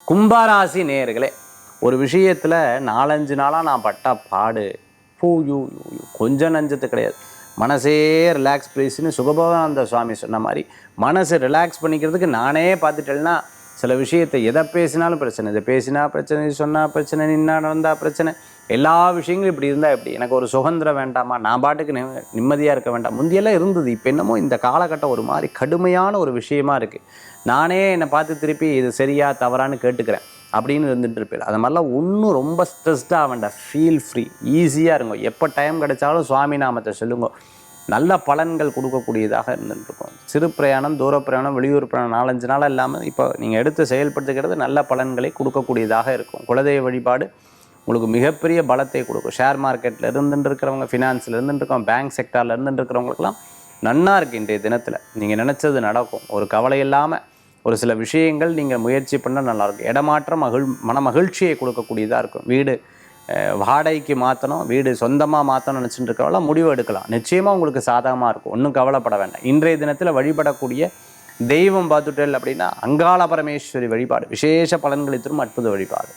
கும்பராசி நேயர்களே, ஒரு விஷயத்தில் 4-5 நாளாக நான் பட்ட பாடு கொஞ்சம் நஞ்சத்து கிடையாது. மனசே ரிலாக்ஸ் ப்ளீஸ்னு சுகபோகானந்த சுவாமி சொன்ன மாதிரி மனசை ரிலாக்ஸ் பண்ணிக்கிறதுக்கு நானே பார்த்துட்டேன்னா சில விஷயத்தை எதை பேசினாலும் பிரச்சனை, இதை பேசினா பிரச்சனை, இது சொன்னால் பிரச்சனை, நின்னா நடந்தால் பிரச்சனை, எல்லா விஷயங்களும் இப்படி இருந்தால் எப்படி? எனக்கு ஒரு சுதந்திரம் வேண்டாமா? நான் பாட்டுக்கு நிம்மதியாக இருக்க வேண்டாம்? முந்தியெல்லாம் இருந்தது. இப்போ என்னமோ இந்த காலகட்டம் ஒரு மாதிரி கடுமையான ஒரு விஷயமா இருக்குது. நானே என்னை பார்த்து திருப்பி இது சரியா தவறான்னு கேட்டுக்கிறேன் அப்படின்னு இருந்துட்டு இருப்பேன். அது மாதிரிலாம் ஒன்றும் ரொம்ப ஸ்ட்ரெஸ்டாக வேண்டாம். ஃபீல் ஃப்ரீ, ஈஸியாக இருங்க. எப்போ டைம் கிடைச்சாலும் சுவாமி நாமத்தை சொல்லுங்க. நல்ல பலன்கள் கொடுக்கக்கூடியதாக இருந்துட்டுருக்கும். சிறு பிரயாணம், தூர பிரயாணம், வெளியூர் பிரயாணம் 4-5 நாளாக இல்லாமல் இப்போ நீங்கள் எடுத்து செயல்படுத்துகிறது நல்ல பலன்களை கொடுக்கக்கூடியதாக இருக்கும். குலதெய்வ வழிபாடு உங்களுக்கு மிகப்பெரிய பலத்தை கொடுக்கும். ஷேர் மார்க்கெட்டில் இருந்துட்டு இருக்கிறவங்க, ஃபினான்ஸில் இருந்துட்டு இருக்கவங்க, பேங்க் செக்டாரில் இருந்துட்டு இருக்கிறவங்களுக்குலாம் நன்னா இருக்குது. இன்றைய தினத்தில் நீங்கள் நினச்சது நடக்கும். ஒரு கவலை இல்லாமல் ஒரு சில விஷயங்கள் நீங்கள் முயற்சி பண்ணால் நல்லாயிருக்கும். இடமாற்றம் மன மகிழ்ச்சியை கொடுக்கக்கூடியதாக இருக்கும். வீடு வாடகைக்கு மாற்றணும், வீடு சொந்தமாக மாற்றணும்னு நினச்சிட்டு இருக்கிறவங்களாம் முடிவு எடுக்கலாம். நிச்சயமாக உங்களுக்கு சாதகமாக இருக்கும். ஒன்றும் கவலைப்பட வேண்டாம். இன்றைய தினத்தில் வழிபடக்கூடிய தெய்வம் பார்த்துட்டேன் அப்படின்னா அங்காள பரமேஸ்வரி வழிபாடு விசேஷ பலன்களை தரும் அற்புத வழிபாடு.